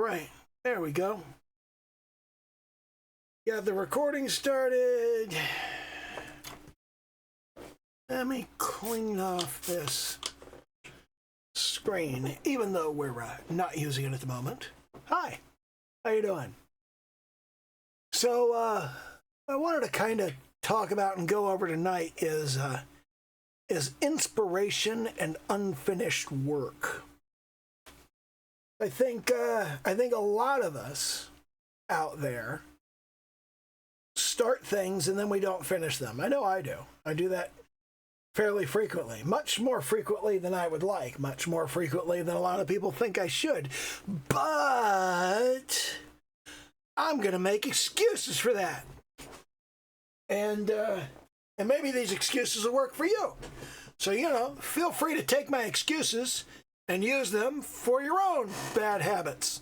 right, there we go. Got the recording started. Let me clean off this screen, even though we're not using it at the moment. Hi, how you doing? So, I wanted to kind of talk about and go over tonight is inspiration and unfinished work. I think a lot of us out there start things and then we don't finish them. I know I do. I do that fairly frequently, much more frequently than I would like, much more frequently than a lot of people think I should. But I'm going to make excuses for that. And maybe these excuses will work for you. So, feel free to take my excuses and use them for your own bad habits.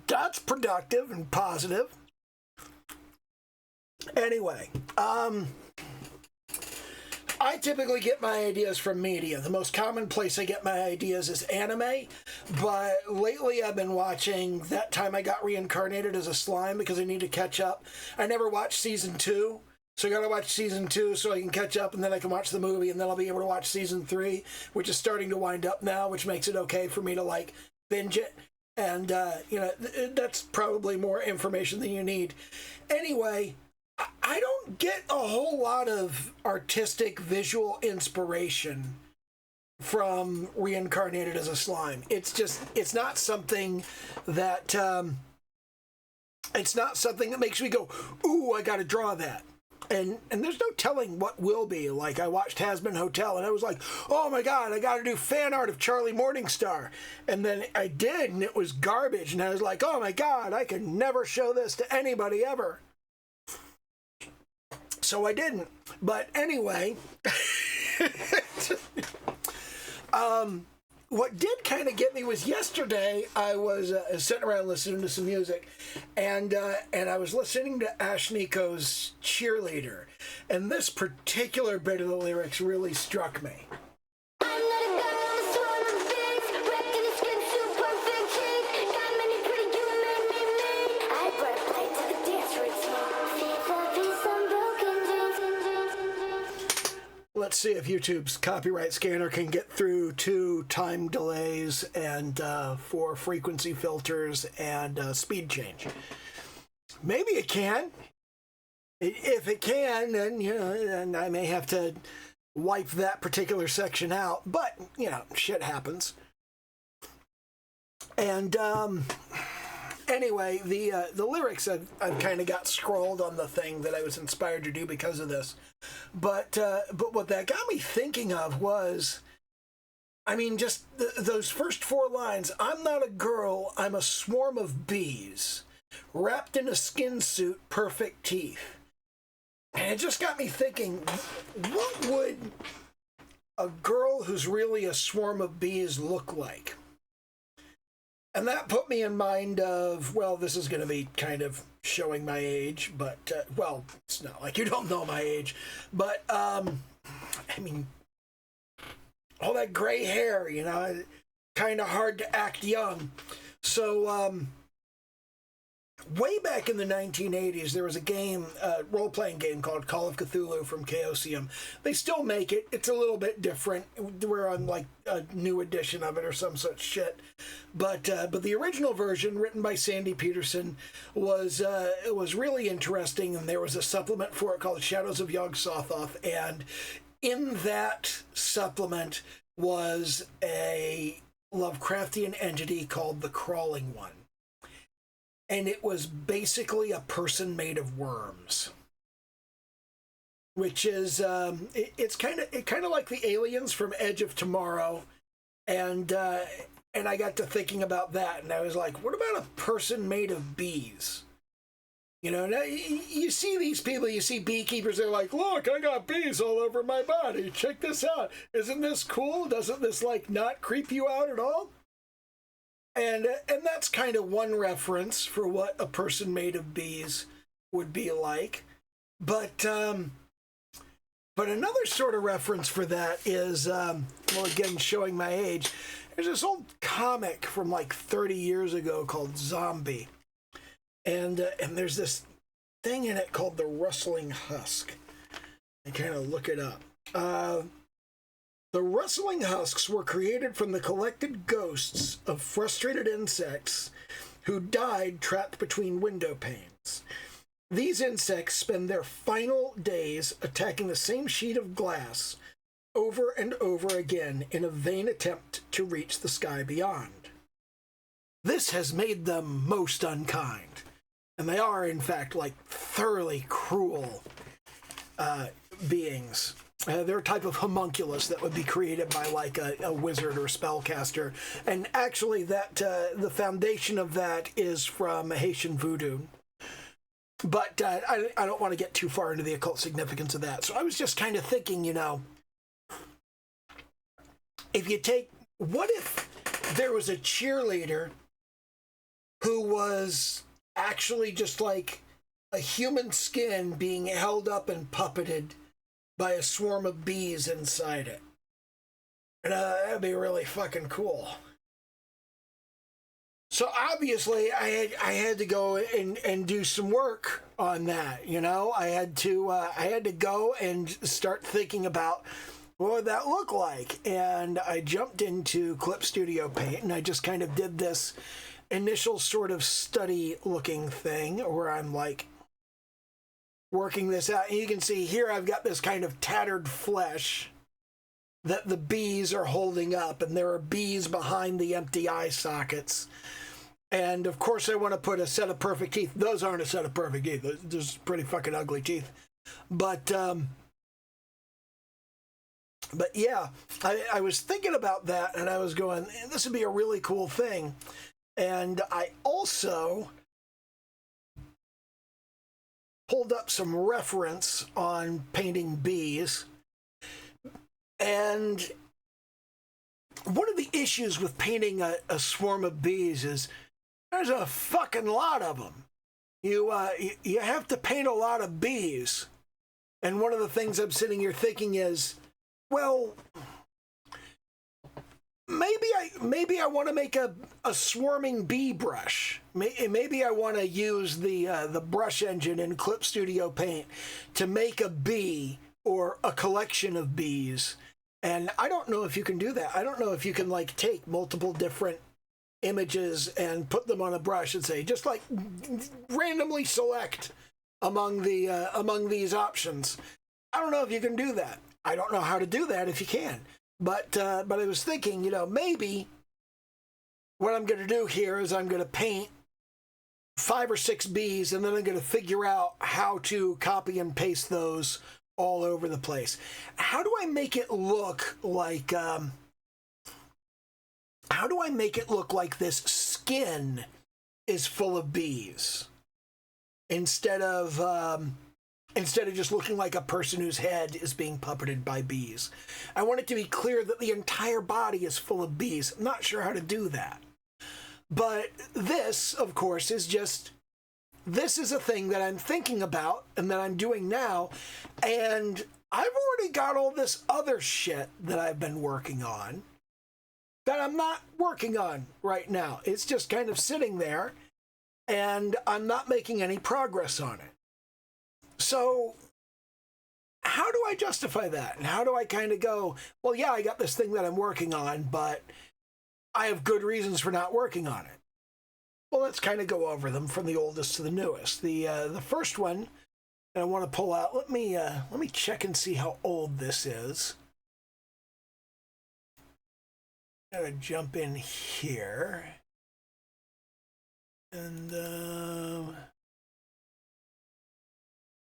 That's productive and positive. Anyway, I typically get my ideas from media. The most common place I get my ideas is anime, but lately I've been watching That Time I Got Reincarnated as a Slime because I need to catch up. I never watched season 2. So I gotta watch season 2 so I can catch up, and then I can watch the movie, and then I'll be able to watch season 3, which is starting to wind up now, which makes it okay for me to binge it. And that's probably more information than you need. Anyway, I don't get a whole lot of artistic visual inspiration from Reincarnated as a Slime. It's not something that makes me go, ooh, I gotta draw that. And there's no telling what will be. Like, I watched Hazbin Hotel, and I was like, oh my God, I got to do fan art of Charlie Morningstar. And then I did, and it was garbage. And I was like, oh my God, I can never show this to anybody ever. So I didn't. But anyway, what did kind of get me was yesterday I was sitting around listening to some music, and I was listening to Ashniko's Cheerleader, and this particular bit of the lyrics really struck me. Let's see if YouTube's copyright scanner can get through to time delays and for frequency filters and speed change. Maybe it can. If it can, then I may have to wipe that particular section out. But, shit happens. And anyway, the lyrics I've kind of got scrolled on the thing that I was inspired to do because of this. But what that got me thinking of was, just those first 4 lines. I'm not a girl, I'm a swarm of bees, wrapped in a skin suit, perfect teeth. And it just got me thinking, what would a girl who's really a swarm of bees look like? And that put me in mind of, well, this is going to be kind of showing my age, but, it's not like you don't know my age. But, all that gray hair, kind of hard to act young. So, way back in the 1980s, there was a game, role-playing game called Call of Cthulhu from Chaosium. They still make it. It's a little bit different. We're on a new edition of it or some such shit. But the original version, written by Sandy Peterson, was really interesting. And there was a supplement for it called Shadows of Yog-Sothoth. And in that supplement was a Lovecraftian entity called the Crawling One. And it was basically a person made of worms, which is it's kind of like the aliens from Edge of Tomorrow, and I got to thinking about that, and I was like, what about a person made of bees? Now you see these people, you see beekeepers, they're like, look, I got bees all over my body. Check this out. Isn't this cool? Doesn't this not creep you out at all? And that's kind of one reference for what a person made of bees would be like. But another sort of reference for that is, again, showing my age, There's this old comic from like 30 years ago called Zombie. And there's this thing in it called the rustling husk. I kind of look it up. The rustling husks were created from the collected ghosts of frustrated insects who died trapped between window panes. These insects spend their final days attacking the same sheet of glass over and over again in a vain attempt to reach the sky beyond. This has made them most unkind, and they are, in fact, like thoroughly cruel beings. They're a type of homunculus that would be created by like a wizard or spellcaster. And actually that the foundation of that is from Haitian voodoo. But I don't want to get too far into the occult significance of that. So I was just kind of thinking, you know, what if there was a cheerleader who was actually just like a human skin being held up and puppeted by a swarm of bees inside it? And that'd be really fucking cool. So obviously I had to go and do some work on that, you know? I had to go and start thinking about what would that look like? And I jumped into Clip Studio Paint and I just kind of did this initial sort of study looking thing where I'm like working this out. And you can see here I've got this kind of tattered flesh that the bees are holding up, and there are bees behind the empty eye sockets. And of course I want to put a set of perfect teeth. Those aren't a set of perfect teeth. Those are pretty fucking ugly teeth. But yeah, I was thinking about that, and I was going, this would be a really cool thing. And I also pulled up some reference on painting bees. And one of the issues with painting a swarm of bees is there's a fucking lot of them. You have to paint a lot of bees. And one of the things I'm sitting here thinking is, well, maybe I want to make a swarming bee brush. Maybe I want to use the brush engine in Clip Studio Paint to make a bee or a collection of bees. And I don't know if you can do that. I don't know if you can like take multiple different images and put them on a brush and say, just like randomly select among these options. I don't know if you can do that. I don't know how to do that if you can. But I was thinking, you know, maybe what I'm going to do here is I'm going to paint 5 or 6 bees, and then I'm going to figure out how to copy and paste those all over the place. How do I make it look like, this skin is full of bees instead of just looking like a person whose head is being puppeted by bees? I want it to be clear that the entire body is full of bees. I'm not sure how to do that. But this, of course, is a thing that I'm thinking about and that I'm doing now. And I've already got all this other shit that I've been working on that I'm not working on right now. It's just kind of sitting there, and I'm not making any progress on it. So how do I justify that? And how do I kind of go, well, yeah, I got this thing that I'm working on, but I have good reasons for not working on it. Well, let's kind of go over them from the oldest to the newest. The first one that I want to pull out, let me check and see how old this is. I'm going to jump in here. And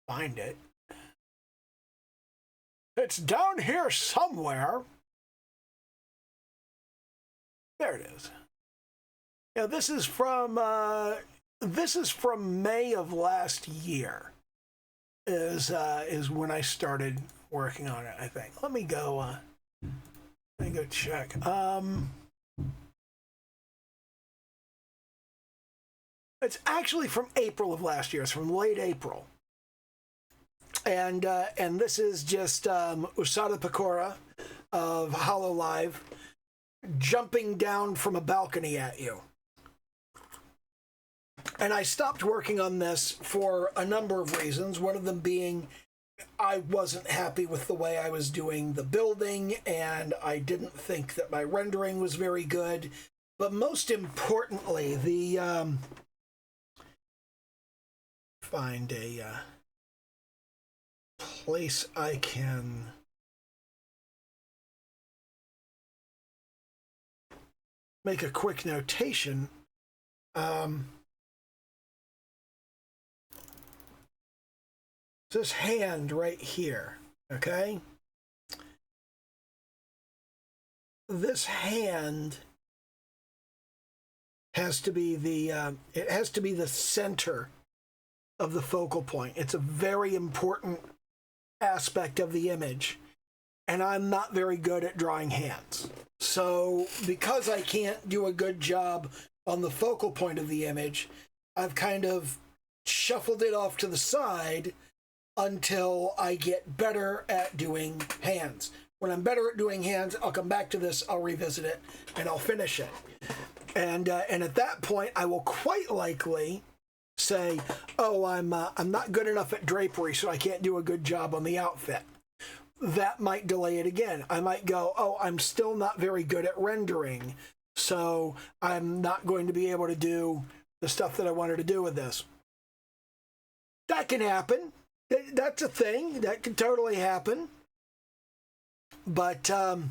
find it. It's down here somewhere. There it is. Yeah, this is from May of last year. Is when I started working on it, I think. Let me go check. It's actually from April of last year. It's from late April. And this is just Usada Pecora of Hololive jumping down from a balcony at you. And I stopped working on this for a number of reasons, one of them being I wasn't happy with the way I was doing the building, and I didn't think that my rendering was very good. But most importantly, find a place I can make a quick notation. This hand right here, okay? This hand has to be it has to be the center of the focal point. It's a very important aspect of the image, and I'm not very good at drawing hands. So because I can't do a good job on the focal point of the image, I've kind of shuffled it off to the side until I get better at doing hands. When I'm better at doing hands, I'll come back to this, I'll revisit it, and I'll finish it. And at that point, I will quite likely say, oh, I'm not good enough at drapery, so I can't do a good job on the outfit. That might delay it again. I might go, oh, I'm still not very good at rendering, so I'm not going to be able to do the stuff that I wanted to do with this. That can happen. That's a thing. That can totally happen. But in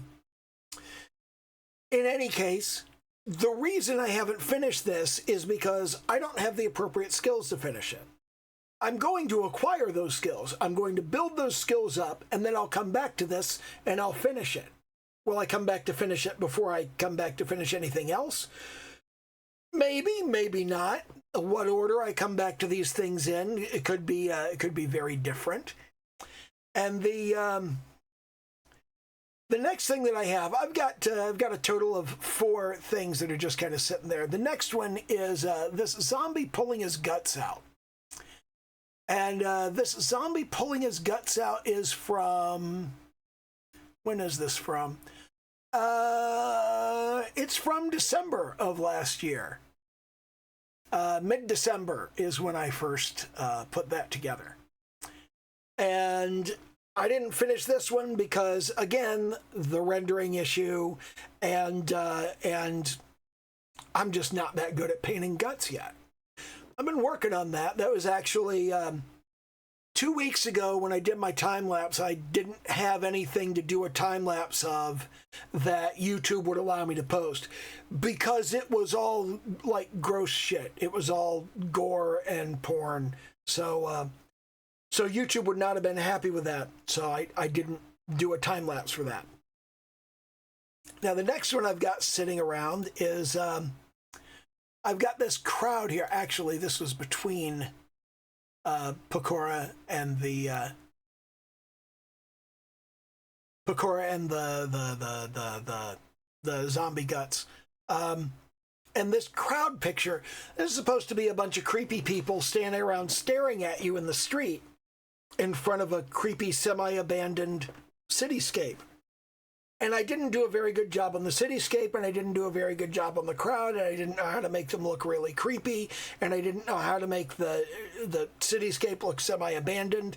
any case, the reason I haven't finished this is because I don't have the appropriate skills to finish it. I'm going to acquire those skills. I'm going to build those skills up, and then I'll come back to this and I'll finish it. Will I come back to finish it before I come back to finish anything else? Maybe, maybe not. What order I come back to these things in, it could be very different. And the next thing that I have, I've got a total of 4 things that are just kind of sitting there. The next one is this zombie pulling his guts out. And this zombie pulling his guts out is from, when is this from? It's from December of last year. Mid-December is when I first put that together. And I didn't finish this one because, again, the rendering issue, and I'm just not that good at painting guts yet. I've been working on that. That was actually 2 weeks ago when I did my time-lapse. I didn't have anything to do a time-lapse of that YouTube would allow me to post because it was all like gross shit. It was all gore and porn. So YouTube would not have been happy with that. So I didn't do a time-lapse for that. Now, the next one I've got sitting around is I've got this crowd here. Actually, this was between Pecora and the zombie guts. And this crowd picture, this is supposed to be a bunch of creepy people standing around staring at you in the street in front of a creepy semi-abandoned cityscape. And I didn't do a very good job on the cityscape, and I didn't do a very good job on the crowd, and I didn't know how to make them look really creepy, and I didn't know how to make the cityscape look semi-abandoned.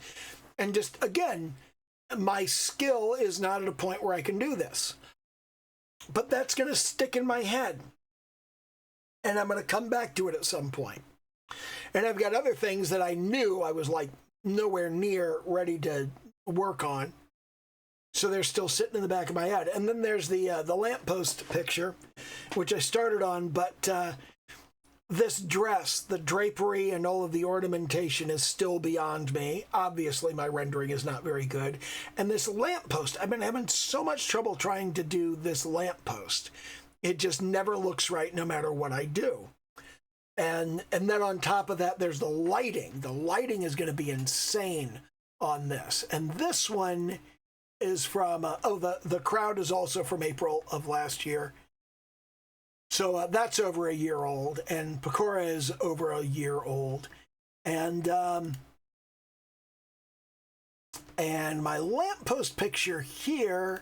And just, again, my skill is not at a point where I can do this. But that's going to stick in my head. And I'm going to come back to it at some point. And I've got other things that I knew I was like nowhere near ready to work on. So they're still sitting in the back of my head. And then there's the lamppost picture, which I started on, but this dress, the drapery and all of the ornamentation is still beyond me. Obviously, my rendering is not very good. And this lamppost, I've been having so much trouble trying to do this lamppost. It just never looks right no matter what I do. And then on top of that, there's the lighting. The lighting is going to be insane on this. And this one is from, the crowd is also from April of last year. So that's over a year old, and Pecora is over a year old. And my lamppost picture here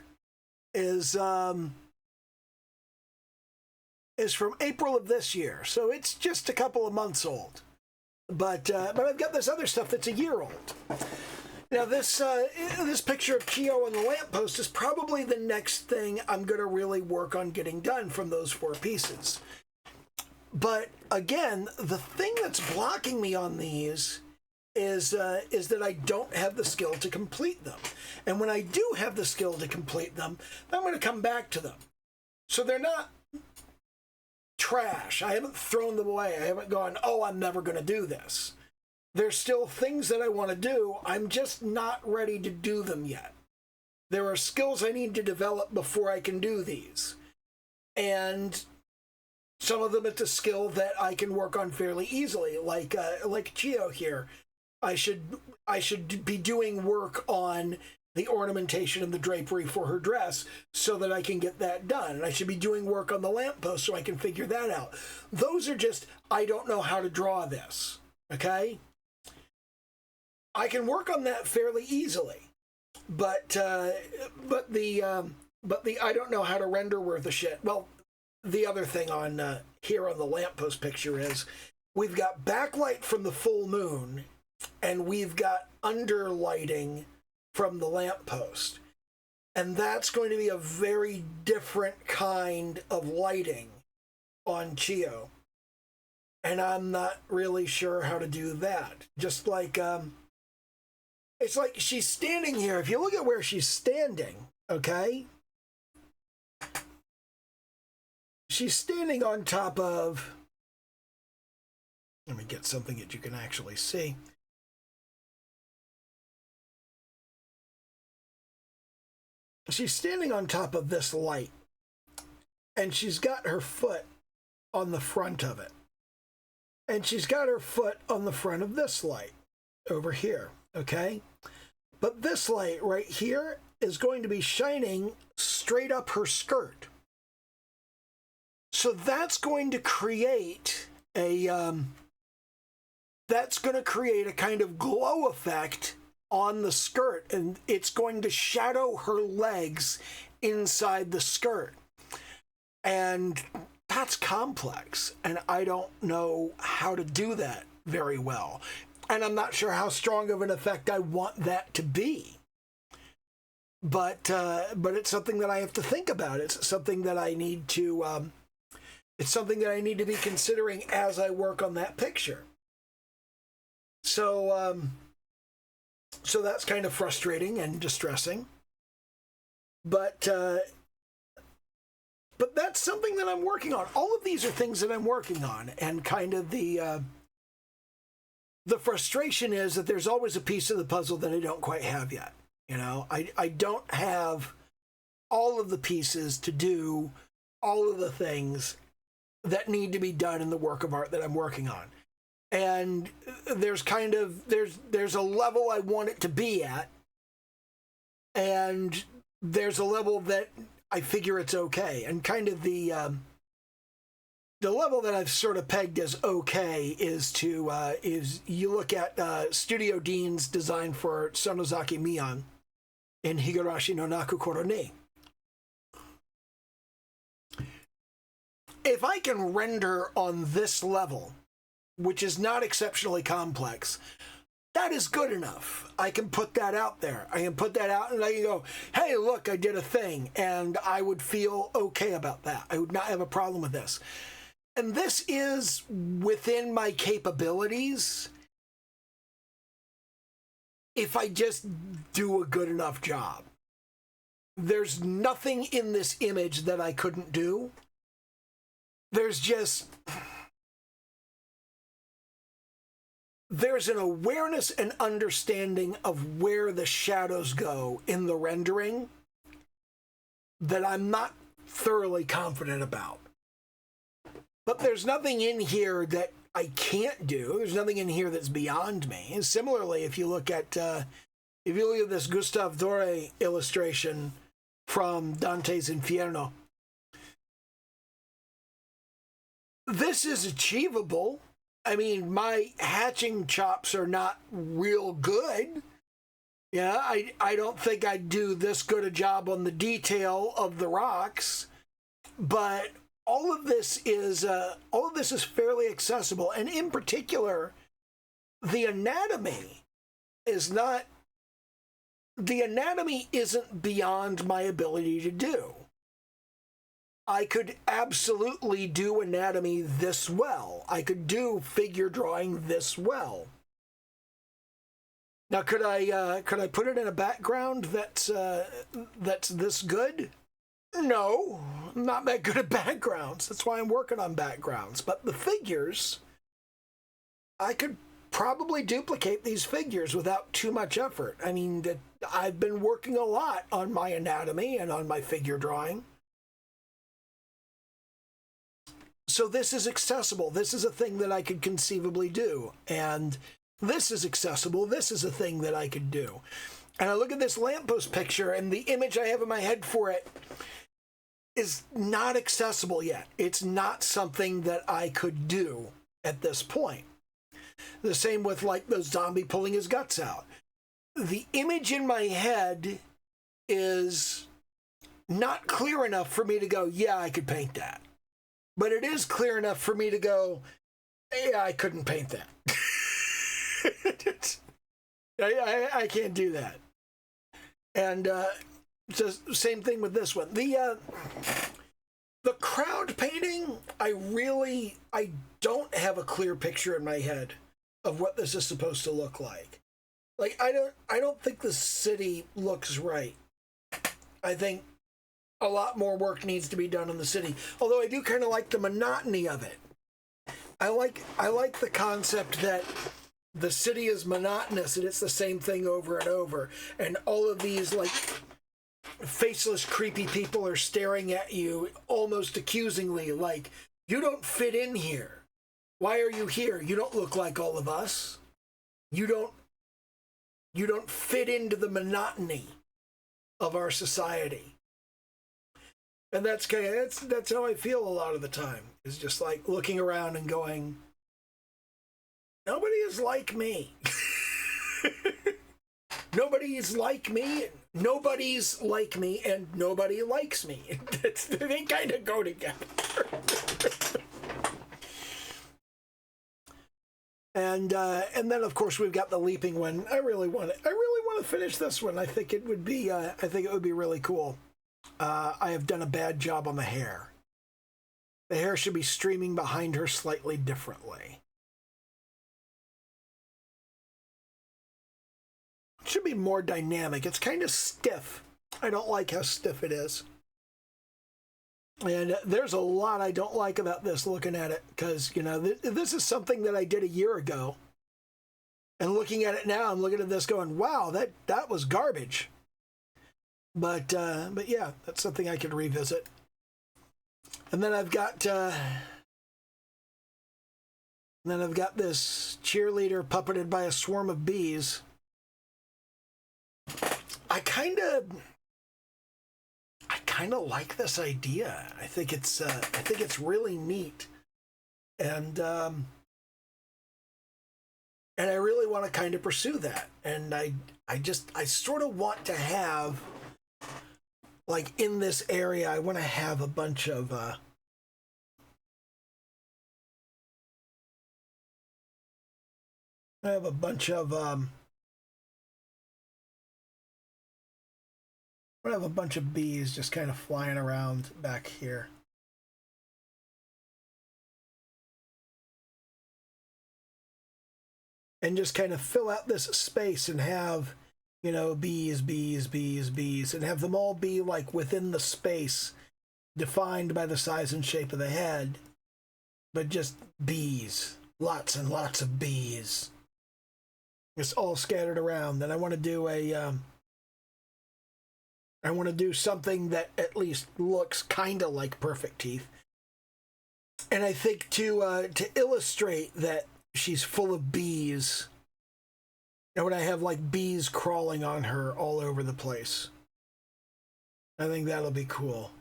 is is from April of this year, so it's just a couple of months old. But I've got this other stuff that's a year old. Now this picture of Chio on the lamppost is probably the next thing I'm going to really work on getting done from those 4 pieces. But again, the thing that's blocking me on these is that I don't have the skill to complete them. And when I do have the skill to complete them, I'm going to come back to them. So they're not trash. I haven't thrown them away. I haven't gone, oh, I'm never going to do this. There's still things that I want to do. I'm just not ready to do them yet. There are skills I need to develop before I can do these. And some of them it's a skill that I can work on fairly easily, like Chio here. I should be doing work on the ornamentation and the drapery for her dress so that I can get that done. And I should be doing work on the lamppost so I can figure that out. Those are just, I don't know how to draw this, okay? I can work on that fairly easily, but the I don't know how to render worth a shit. Well, the other thing on here on the lamppost picture is we've got backlight from the full moon and we've got underlighting from the lamppost. And that's going to be a very different kind of lighting on Chio. And I'm not really sure how to do that. Just like, it's like she's standing here. If you look at where she's standing, okay? She's standing on top of, let me get something that you can actually see. She's standing on top of this light, and she's got her foot on the front of it. And she's got her foot on the front of this light over here, okay? But this light right here is going to be shining straight up her skirt. So that's going to create a kind of glow effect on the skirt, and it's going to shadow her legs inside the skirt. And that's complex, and I don't know how to do that very well. And I'm not sure how strong of an effect I want that to be. But it's something that I have to think about. It's something that I need to be considering as I work on that picture. So that's kind of frustrating and distressing. But that's something that I'm working on. All of these are things that I'm working on, and kind of the frustration is that there's always a piece of the puzzle that I don't quite have yet. You know, I don't have all of the pieces to do all of the things that need to be done in the work of art that I'm working on. And there's a level I want it to be at, and there's a level that I figure it's okay. And kind of the level that I've sort of pegged as okay is you look at Studio Dean's design for Sonozaki Mion in Higurashi no Naku Koro ni. If I can render on this level, which is not exceptionally complex, that is good enough. I can put that out there. I can put that out and I can go, hey, look, I did a thing, and I would feel okay about that. I would not have a problem with this. And this is within my capabilities if I just do a good enough job. There's nothing in this image that I couldn't do. There's an awareness and understanding of where the shadows go in the rendering that I'm not thoroughly confident about. But there's nothing in here that I can't do. There's nothing in here that's beyond me. And similarly, if you look at this Gustave Doré illustration from Dante's Inferno, this is achievable. I mean, my hatching chops are not real good. Yeah, I don't think I'd do this good a job on the detail of the rocks, but all of this is fairly accessible, and in particular, the anatomy is not. The anatomy isn't beyond my ability to do. I could absolutely do anatomy this well. I could do figure drawing this well. Now, could I put it in a background that's this good? No, I'm not that good at backgrounds. That's why I'm working on backgrounds. But the figures, I could probably duplicate these figures without too much effort. I mean, I've been working a lot on my anatomy and on my figure drawing. So this is accessible. This is a thing that I could conceivably do. And this is accessible. This is a thing that I could do. And I look at this lamppost picture, and the image I have in my head for it is not accessible yet. It's not something that I could do at this point. The same with like the zombie pulling his guts out. The image in my head is not clear enough for me to go, yeah, I could paint that. But it is clear enough for me to go, yeah, I couldn't paint that. I can't do that. And just same thing with this one. The crowd painting, I don't have a clear picture in my head of what this is supposed to look like. Like I don't think the city looks right. I think a lot more work needs to be done in the city. Although I do kind of like the monotony of it. I like the concept that the city is monotonous and it's the same thing over and over. And all of these like faceless, creepy people are staring at you almost accusingly, like, you don't fit in here. Why are you here? You don't look like all of us. You don't fit into the monotony of our society. And that's how I feel a lot of the time. Is just like looking around and going, nobody is like me. Nobody's like me. Nobody's like me, and nobody likes me. They kind of go together. And then of course we've got the leaping one. I really want to finish this one. I think it would be really cool. I have done a bad job on the hair. The hair should be streaming behind her slightly differently. It should be more dynamic. It's kind of stiff. I don't like how stiff it is. And there's a lot I don't like about this looking at it, because, you know, this is something that I did a year ago. And looking at it now, I'm looking at this going, wow, that was garbage. But yeah, that's something I could revisit. And then I've got this cheerleader puppeted by a swarm of bees. I kind of like this idea. I think it's really neat, and I really want to kind of pursue that. And I sort of want to have, like, in this area, I want to have a bunch of bees just kind of flying around back here. And just kind of fill out this space and have, you know, bees, and have them all be like within the space defined by the size and shape of the head, but just bees, lots and lots of bees. It's all scattered around. Then I want to do something that at least looks kind of like perfect teeth. And I think to illustrate that she's full of bees, and when I have like bees crawling on her all over the place, I think that'll be cool.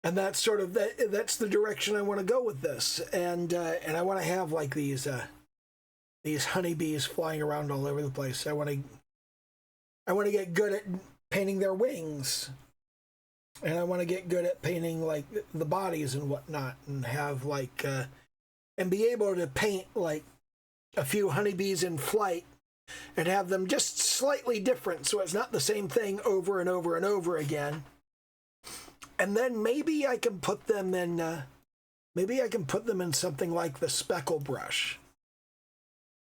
And that's sort of that's the direction I want to go with this. And I want to have like these honeybees flying around all over the place. I want to get good at painting their wings. And I want to get good at painting like the bodies and whatnot, and have like and be able to paint like a few honeybees in flight and have them just slightly different, so it's not the same thing over and over and over again. And then maybe I can put them in something like the speckle brush.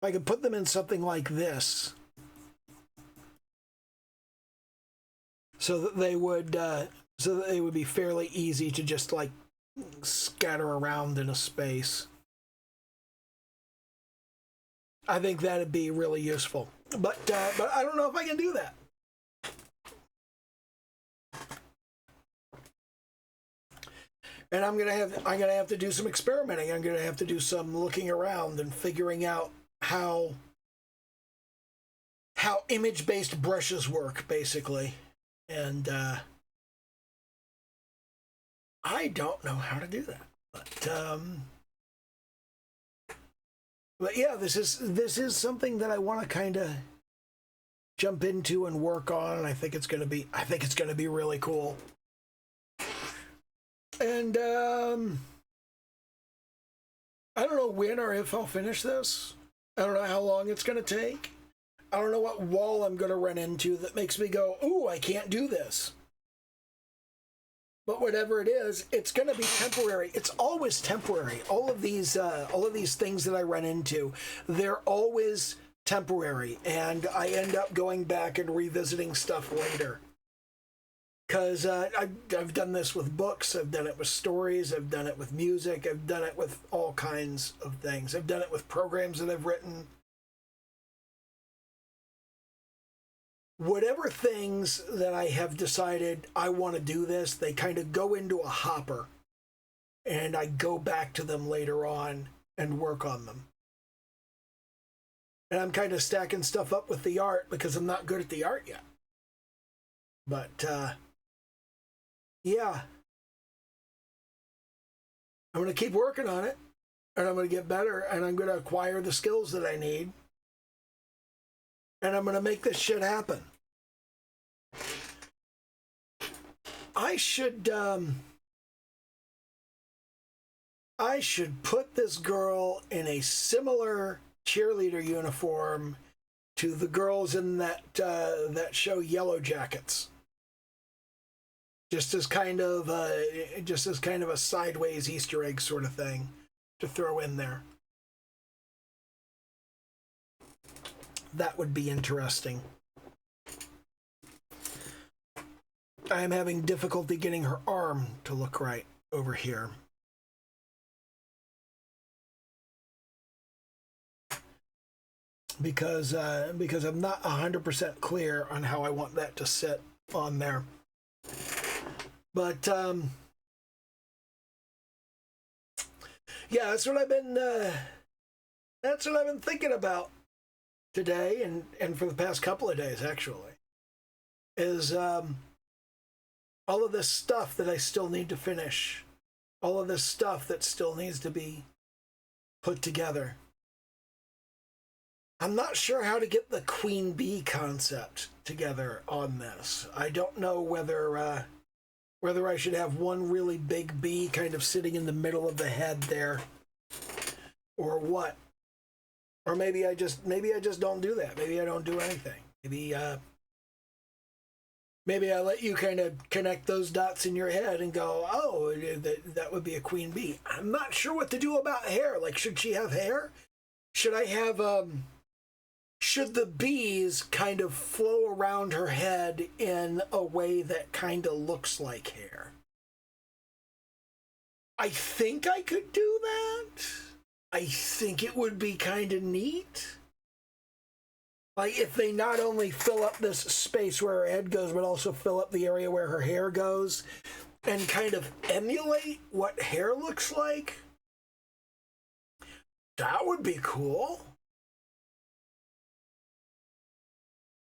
I could put them in something like this, so that they would be fairly easy to just like scatter around in a space. I think that'd be really useful, but I don't know if I can do that. And I'm gonna have to do some experimenting. I'm gonna have to do some looking around and figuring out how image-based brushes work, basically. And I don't know how to do that, but yeah, this is something that I want to kind of jump into and work on, and I think it's gonna be really cool. And I don't know when or if I'll finish this. I don't know how long it's going to take. I don't know what wall I'm going to run into that makes me go, ooh, I can't do this. But whatever it is, it's going to be temporary. It's always temporary. All of these things that I run into, they're always temporary. And I end up going back and revisiting stuff later. Because I've done this with books, I've done it with stories, I've done it with music, I've done it with all kinds of things. I've done it with programs that I've written. Whatever things that I have decided I want to do this, they kind of go into a hopper, and I go back to them later on and work on them. And I'm kind of stacking stuff up with the art because I'm not good at the art yet. But, yeah, I'm going to keep working on it, and I'm going to get better, and I'm going to acquire the skills that I need, and I'm going to make this shit happen. I should put this girl in a similar cheerleader uniform to the girls in that show Yellow Jackets. Just as kind of a sideways Easter egg sort of thing to throw in there. That would be interesting. I am having difficulty getting her arm to look right over here. Because I'm not 100% clear on how I want that to sit on there. But yeah, that's what I've been thinking about today and for the past couple of days, actually, is all of this stuff that I still need to finish, all of this stuff that still needs to be put together. I'm not sure how to get the queen bee concept together on this. I don't know whether I should have one really big bee kind of sitting in the middle of the head there, or what. Or maybe I just don't do that. Maybe I don't do anything. Maybe I let you kind of connect those dots in your head and go, oh, that would be a queen bee. I'm not sure what to do about hair. Like, should she have hair? Should I have should the bees kind of flow around her head in a way that kind of looks like hair? I think I could do that. I think it would be kind of neat. Like, if they not only fill up this space where her head goes, but also fill up the area where her hair goes, and kind of emulate what hair looks like. That would be cool.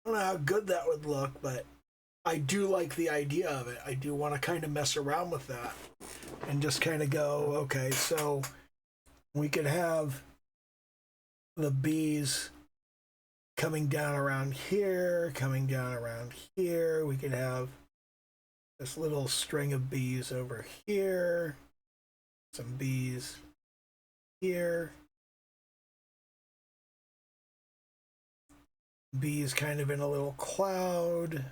I don't know how good that would look, but I do like the idea of it. I do want to kind of mess around with that and just kind of go, okay, so we could have the bees coming down around here, coming down around here. We could have this little string of bees over here, some bees here, bees kind of in a little cloud.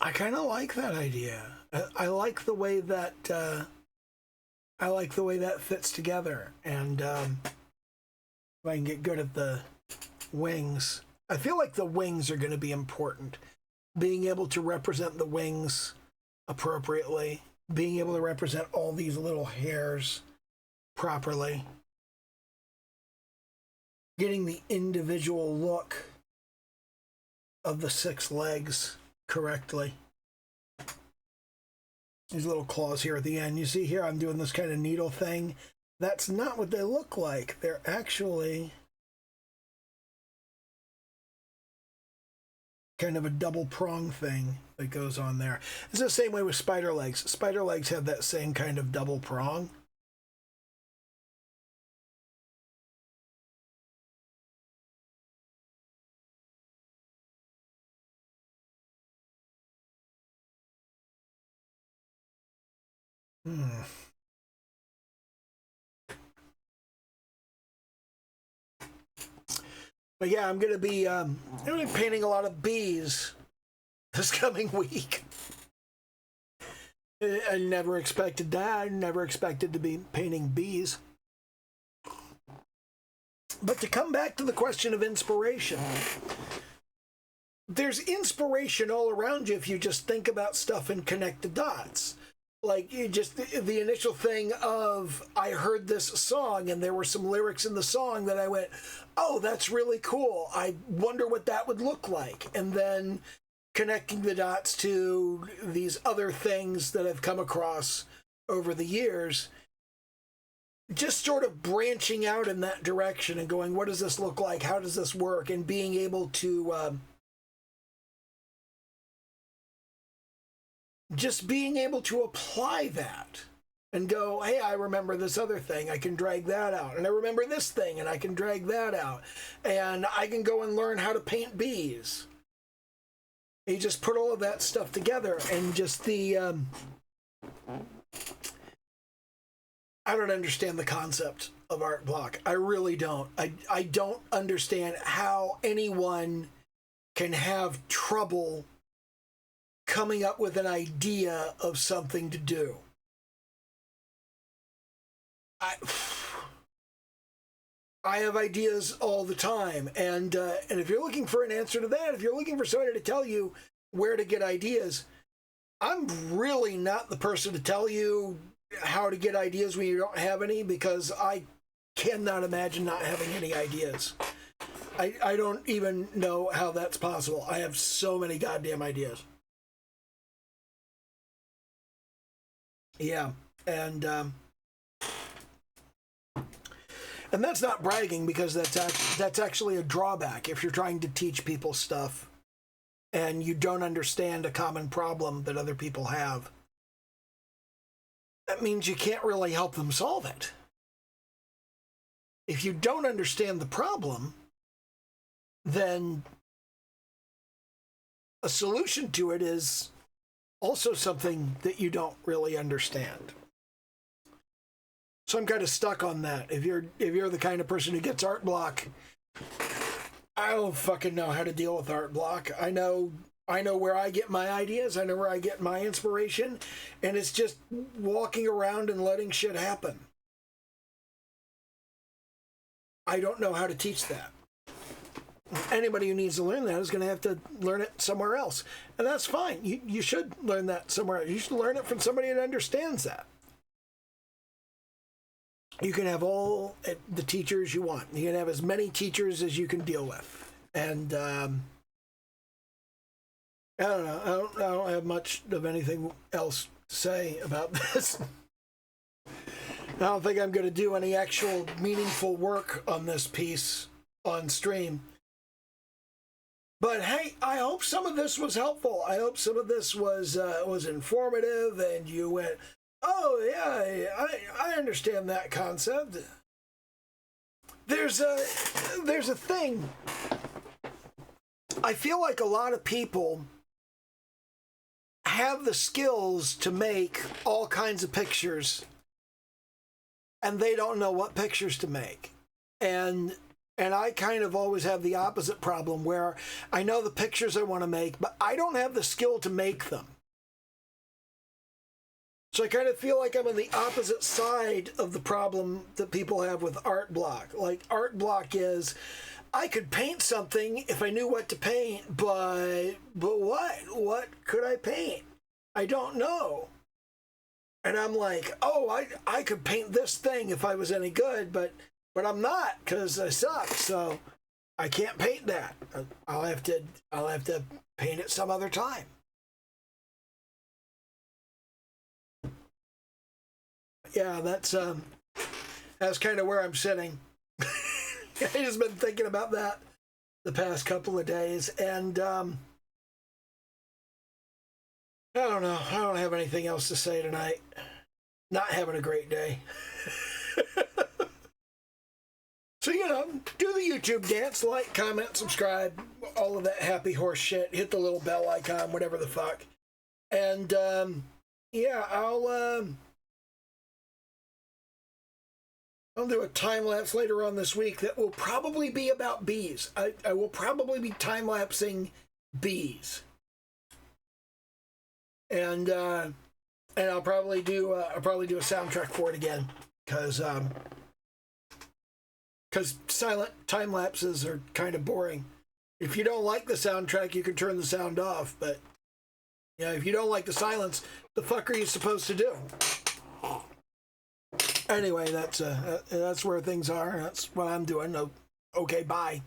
I kind of like that idea. I like the way that fits together, and if I can get good at the wings, I feel like the wings are going to be important. Being able to represent the wings appropriately, being able to represent all these little hairs properly, getting the individual look of the 6 legs correctly. These little claws here at the end. You see here, I'm doing this kind of needle thing. That's not what they look like. They're actually kind of a double prong thing that goes on there. It's the same way with spider legs. Spider legs have that same kind of double prong. But yeah, I'm gonna be painting a lot of bees this coming week. I never expected that. I never expected to be painting bees. But to come back to the question of inspiration, there's inspiration all around you if you just think about stuff and connect the dots. Like, you just, the initial thing of, I heard this song and there were some lyrics in the song that I went, oh, that's really cool. I wonder what that would look like. And then connecting the dots to these other things that I've come across over the years, just sort of branching out in that direction and going, what does this look like? How does this work? And being able to just being able to apply that and go, hey, I remember this other thing, I can drag that out. And I remember this thing, and I can drag that out. And I can go and learn how to paint bees. And you just put all of that stuff together, and just the, I don't understand the concept of art block. I really don't. I don't understand how anyone can have trouble coming up with an idea of something to do. I have ideas all the time, and if you're looking for an answer to that, if you're looking for somebody to tell you where to get ideas, I'm really not the person to tell you how to get ideas when you don't have any, because I cannot imagine not having any ideas. I don't even know how that's possible. I have so many goddamn ideas. Yeah, and that's not bragging, because that's actually a drawback if you're trying to teach people stuff and you don't understand a common problem that other people have. That means you can't really help them solve it. If you don't understand the problem, then a solution to it is also something that you don't really understand. So I'm kind of stuck on that. If you're the kind of person who gets art block, I don't fucking know how to deal with art block. I know where I get my ideas, I know where I get my inspiration, and it's just walking around and letting shit happen. I don't know how to teach that. Anybody who needs to learn that is going to have to learn it somewhere else. And that's fine. You should learn that somewhere else. You should learn it from somebody that understands that. You can have all the teachers you want. You can have as many teachers as you can deal with. And I don't know. I don't have much of anything else to say about this. I don't think I'm going to do any actual meaningful work on this piece on stream. But hey, I hope some of this was helpful. I hope some of this was informative, and you went, "Oh yeah, I understand that concept." There's a thing. I feel like a lot of people have the skills to make all kinds of pictures, and they don't know what pictures to make. And I kind of always have the opposite problem, where I know the pictures I want to make, but I don't have the skill to make them. So I kind of feel like I'm on the opposite side of the problem that people have with art block. Like, art block is, I could paint something if I knew what to paint, but what? What could I paint? I don't know. And I'm like, oh, I could paint this thing if I was any good, but I'm not, because I suck. So I can't paint that. I'll have to paint it some other time. Yeah, that's kind of where I'm sitting. I've just been thinking about that the past couple of days, and I don't know. I don't have anything else to say tonight. Not having a great day. So, do the YouTube dance, like, comment, subscribe, all of that happy horse shit. Hit the little bell icon, whatever the fuck. And yeah, I'll do a time lapse later on this week that will probably be about bees. I will probably be time lapsing bees, and I'll probably do a soundtrack for it again, because silent time lapses are kind of boring. If you don't like the soundtrack, you can turn the sound off. But if you don't like the silence, the fuck are you supposed to do? Anyway, that's where things are. That's what I'm doing. Okay, bye.